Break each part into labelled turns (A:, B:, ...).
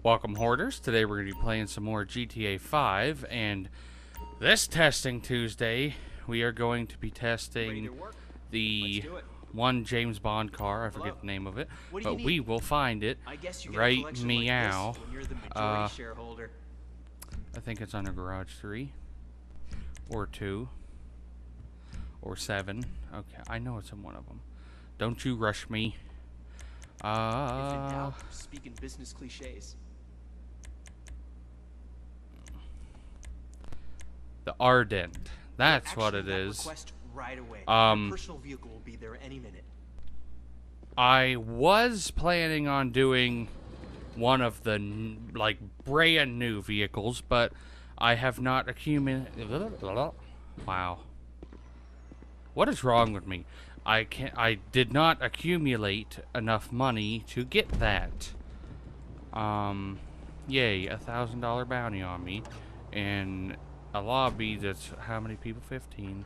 A: Welcome, Hoarders. Today we're going to be playing some more GTA 5, and this testing Tuesday, we are going to be testing the one James Bond car. I forget the name of it, but we will find it right meow. I think it's under Garage 3, or 2, or 7. Okay, I know it's in one of them. Don't you rush me.
B: If in doubt, speak in business cliches.
A: The Ardent. That's what it is.
B: Right away. Your personal vehicle will be there any minute.
A: I was planning on doing one of the like brand new vehicles, but I have not accumulated. Wow. What is wrong with me? I did not accumulate enough money to get that. Yay, $1,000 bounty on me, and a lobby that's how many people? 15.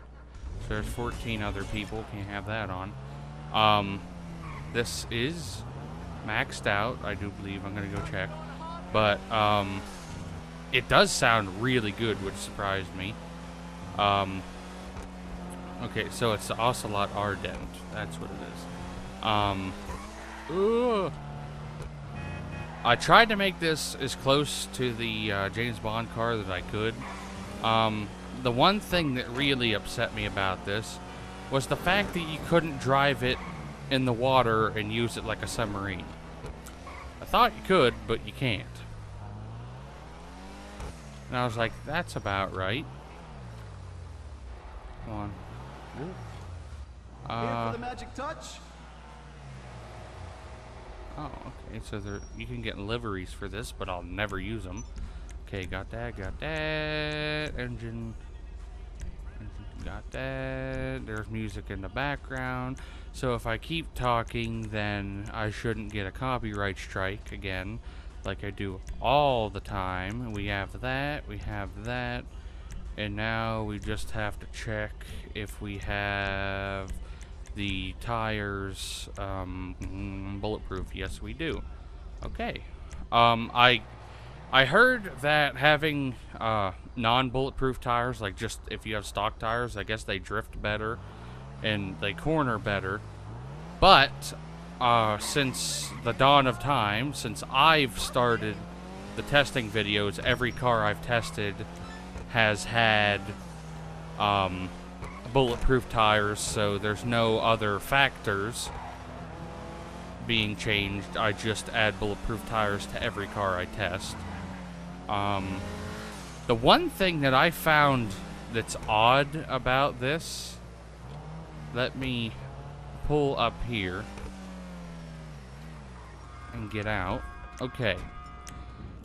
A: So there's 14 other people. Can't have that on. This is maxed out, I do believe. I'm gonna go check, but it does sound really good, which surprised me. Okay, so it's the Ocelot Ardent. That's what it is. I tried to make this as close to the James Bond car that I could. The one thing that really upset me about this was the fact that you couldn't drive it in the water and use it like a submarine. I thought you could, but you can't. And I was like, that's about right. Come on.
C: Here for the magic touch.
A: Oh, okay. So you can get liveries for this, but I'll never use them. Okay, got that. Engine. Got that. There's music in the background. So if I keep talking, then I shouldn't get a copyright strike again, like I do all the time. We have that. And now we just have to check if we have the tires bulletproof. Yes, we do. Okay. I heard that having non-bulletproof tires, like just if you have stock tires, I guess they drift better and they corner better. But since the dawn of time, since I've started the testing videos, every car I've tested has had bulletproof tires, so there's no other factors being changed. I just add bulletproof tires to every car I test. The one thing that I found that's odd about this, let me pull up here and get out. Okay,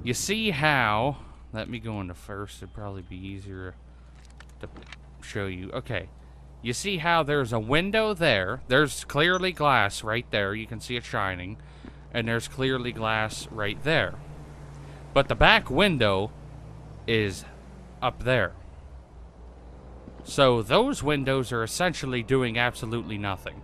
A: you see how, let me go into first, it'd probably be easier to show you. Okay, you see how there's a window there, there's clearly glass right there, you can see it shining, and there's clearly glass right there. But the back window is up there. So those windows are essentially doing absolutely nothing.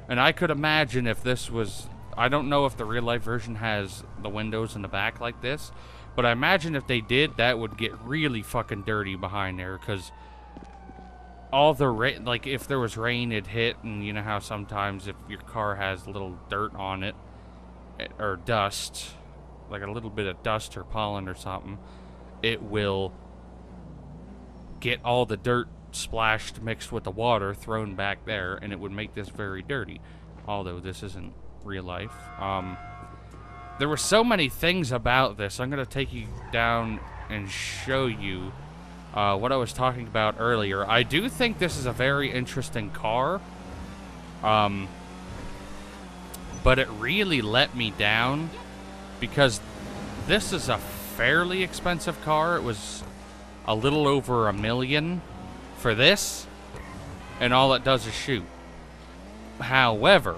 A: And I could imagine if this was, I don't know if the real life version has the windows in the back like this, but I imagine if they did, that would get really fucking dirty behind there, because all the rain, like if there was rain, it'd hit, and you know how sometimes if your car has a little dirt on it, or dust, like a little bit of dust or pollen or something, it will get all the dirt splashed mixed with the water thrown back there, and it would make this very dirty, although this isn't real life. There were so many things about this. I'm going to take you down and show you what I was talking about earlier. I do think this is a very interesting car, but it really let me down because this is a fairly expensive car. It was a little over $1 million for this, and all it does is shoot. However,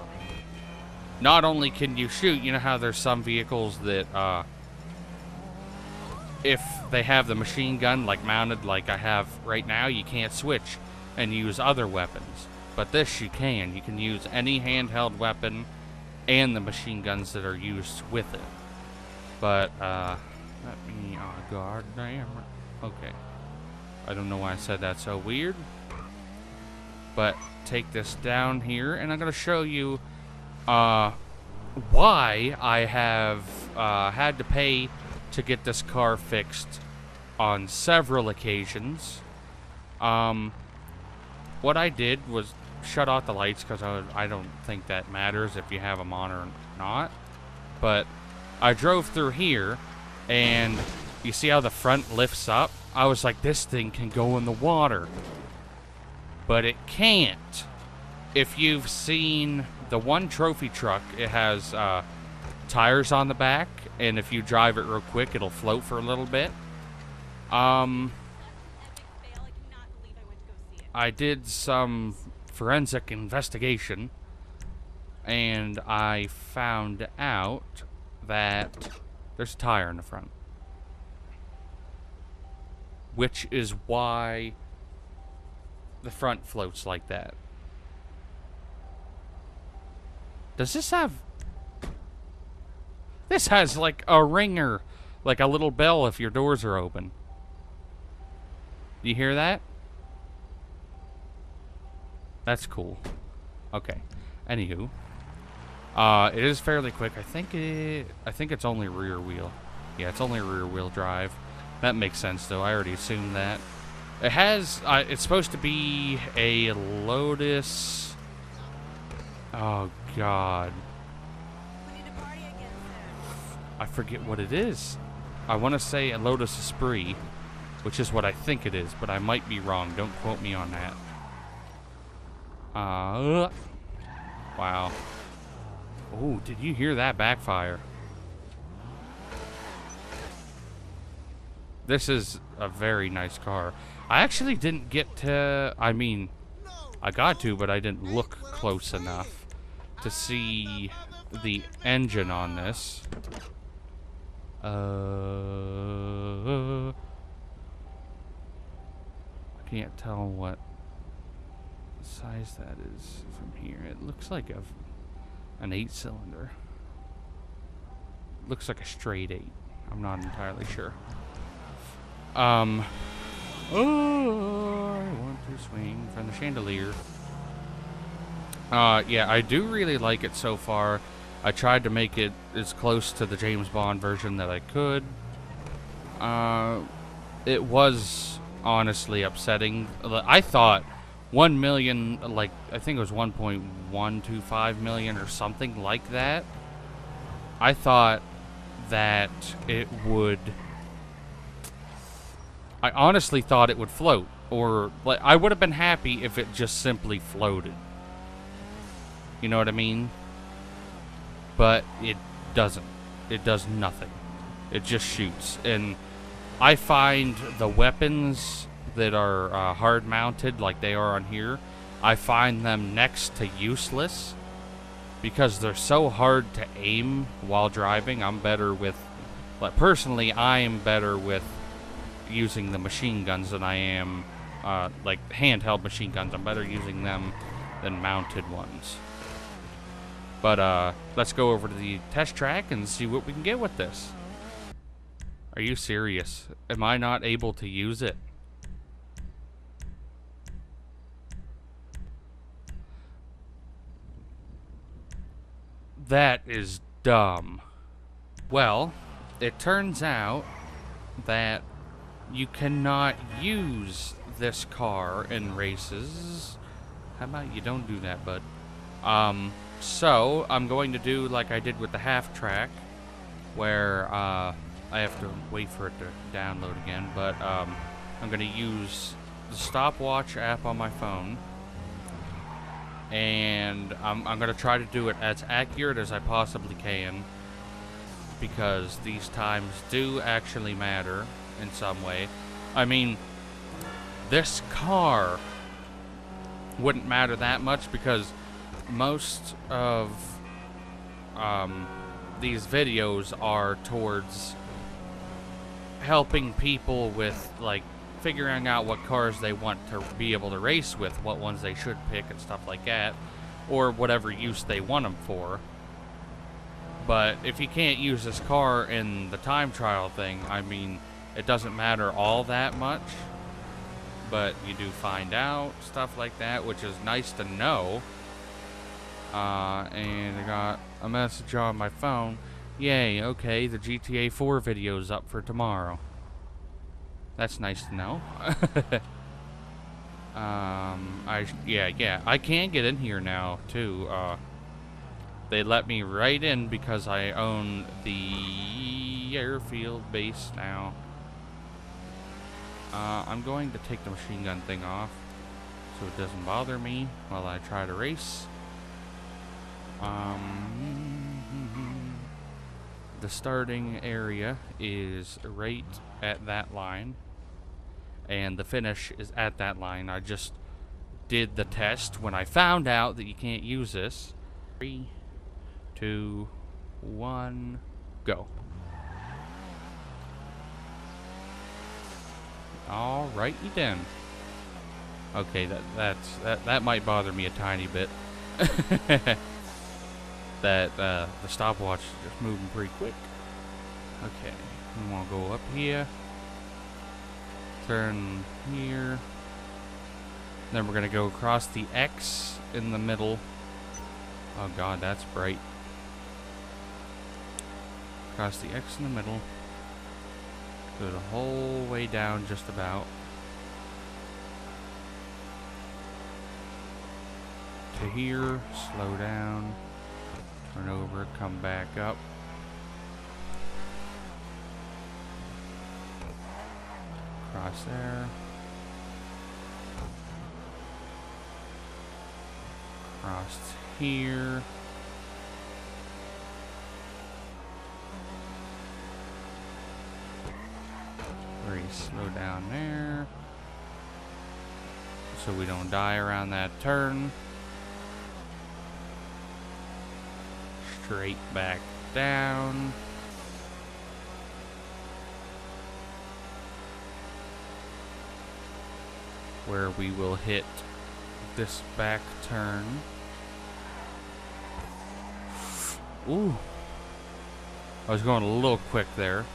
A: not only can you shoot, you know how there's some vehicles that if they have the machine gun like mounted like I have right now, you can't switch and use other weapons. But this you can. You can use any handheld weapon and the machine guns that are used with it. But, let me, oh, goddamn. Okay. I don't know why I said that so weird. But, take this down here, and I'm going to show you, why I have, had to pay to get this car fixed on several occasions. What I did was shut off the lights because I don't think that matters if you have them on or not. But I drove through here, and you see how the front lifts up? I was like, this thing can go in the water. But it can't. If you've seen the one trophy truck, it has tires on the back, and if you drive it real quick, it'll float for a little bit. I did some forensic investigation, and I found out that there's a tire in the front, which is why the front floats like that. Does this have... This has like a ringer, like a little bell if your doors are open. Do you hear that? That's cool. Okay. Anywho, it is fairly quick. I think it's only rear wheel. Yeah, it's only rear wheel drive. That makes sense though. I already assumed that. It has. It's supposed to be a Lotus. Oh God. I forget what it is. I want to say a Lotus Esprit, which is what I think it is, but I might be wrong. Don't quote me on that. Wow. Oh, did you hear that backfire? This is a very nice car. I actually didn't get to... I mean, I got to, but I didn't look close enough to see the engine on this. I can't tell what size that is from here. It looks like an 8-cylinder. Looks like a straight 8. I'm not entirely sure. Oh, I want to swing from the chandelier. Yeah, I do really like it so far. I tried to make it as close to the James Bond version that I could. It was honestly upsetting. I thought 1 million, like, I think it was 1.125 million or something like that. I thought that it would... I honestly thought it would float. Or, like, I would have been happy if it just simply floated. You know what I mean? But it doesn't. It does nothing. It just shoots. And I find the weapons that are hard mounted like they are on here, I find them next to useless because they're so hard to aim while driving. I'm better with, like, personally, I am better with using the machine guns than I am like handheld machine guns. I'm better using them than mounted ones. But let's go over to the test track and see what we can get with this. Are you serious? Am I not able to use it? That is dumb. Well, it turns out that you cannot use this car in races. How about you don't do that, bud? So I'm going to do like I did with the half track, where I have to wait for it to download again, but I'm going to use the stopwatch app on my phone, and I'm going to try to do it as accurate as I possibly can, because these times do actually matter in some way. I mean, this car wouldn't matter that much because most of these videos are towards helping people with, like, figuring out what cars they want to be able to race with, what ones they should pick and stuff like that, or whatever use they want them for. But if you can't use this car in the time trial thing, I mean, it doesn't matter all that much, but you do find out stuff like that, which is nice to know. And I got a message on my phone. Yay, okay, the GTA 4 video's up for tomorrow. That's nice to know. Yeah, I can get in here now, too. They let me right in because I own the airfield base now. I'm going to take the machine gun thing off so it doesn't bother me while I try to race. The starting area is right at that line, and the finish is at that line. I just did the test when I found out that you can't use this. 3, 2, 1, go. Alrighty then. Okay, that might bother me a tiny bit. That the stopwatch is just moving pretty quick. Okay, we want to go up here, turn here, then we're gonna go across the X in the middle. Oh god, that's bright. Across the X in the middle, go the whole way down just about to here, slow down, turn over, come back up. Cross there. Cross here. Very slow down there, so we don't die around that turn. Straight back down. Where we will hit this back turn. Ooh. I was going a little quick there.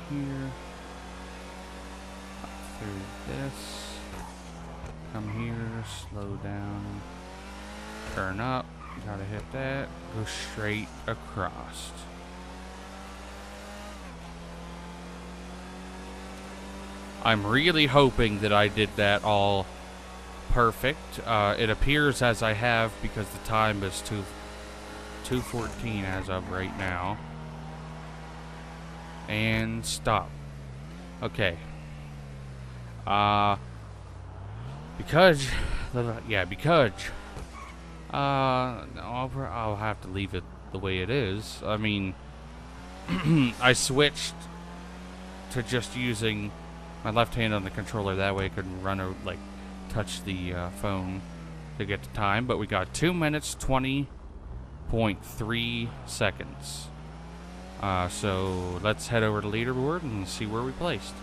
A: Here, up through this, come here, slow down, turn up, gotta hit that, go straight across. I'm really hoping that I did that all perfect. It appears as I have because the time is 2:14 as of right now. And stop. Okay. Because I'll have to leave it the way it is. I mean, I switched to just using my left hand on the controller. That way I could touch the phone to get the time. But we got 2 minutes, 20.3 seconds. So let's head over to leaderboard and see where we placed.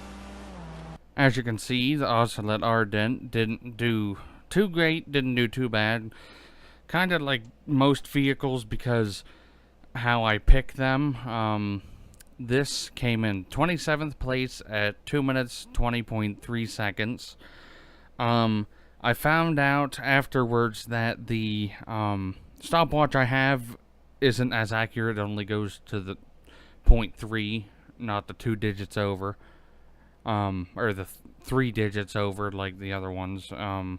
A: As you can see, the Ocelot Ardent didn't do too great, didn't do too bad. Kind of like most vehicles because how I pick them. This came in 27th place at 2 minutes, 20.3 seconds. I found out afterwards that the stopwatch I have isn't as accurate. It only goes to the 0.3, not the 2 digits over, or the 3 digits over like the other ones. But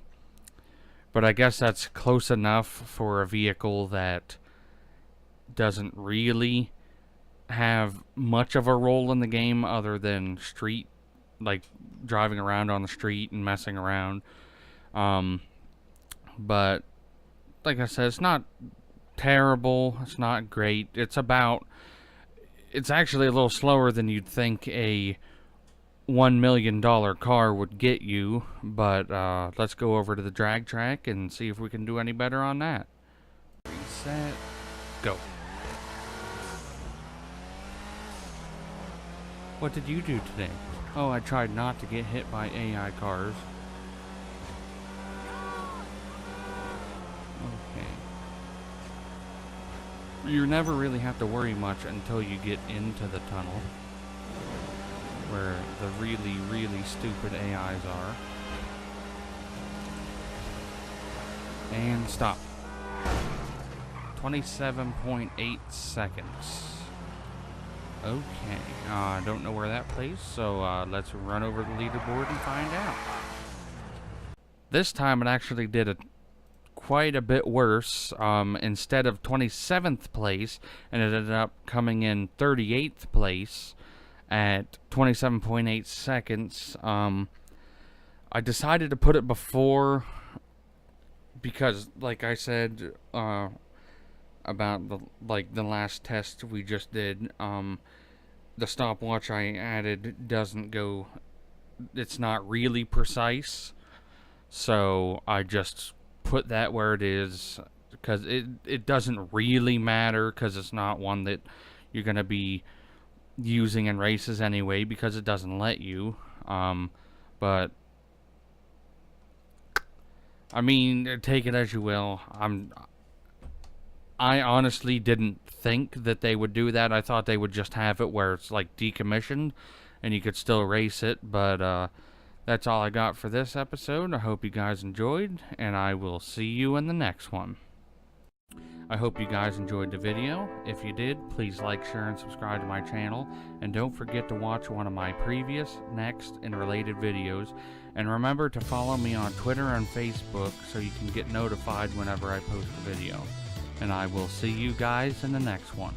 A: I guess that's close enough for a vehicle that doesn't really have much of a role in the game other than street, like driving around on the street and messing around. But like I said, it's not terrible, it's not great. It's about it's actually a little slower than you'd think a $1 million car would get you, but let's go over to the drag track and see if we can do any better on that. Reset, go. What did you do today? Oh, I tried not to get hit by AI cars. Okay. You never really have to worry much until you get into the tunnel, where the really, really stupid AIs are. And stop. 27.8 seconds. Okay, I don't know where that plays, so let's run over the leaderboard and find out. This time it actually did quite a bit worse. Instead of 27th place, and it ended up coming in 38th place at 27.8 seconds. I decided to put it before because, like I said, about the last test we just did, the stopwatch I added doesn't go, it's not really precise, so I just put that where it is, because it doesn't really matter, because it's not one that you're going to be using in races anyway, because it doesn't let you, but I mean, take it as you will. I honestly didn't think that they would do that. I thought they would just have it where it's like decommissioned and you could still race it, but that's all I got for this episode. I hope you guys enjoyed, and I will see you in the next one. I hope you guys enjoyed the video. If you did, please like, share, and subscribe to my channel, and don't forget to watch one of my previous, next, and related videos, and remember to follow me on Twitter and Facebook so you can get notified whenever I post a video. And I will see you guys in the next one.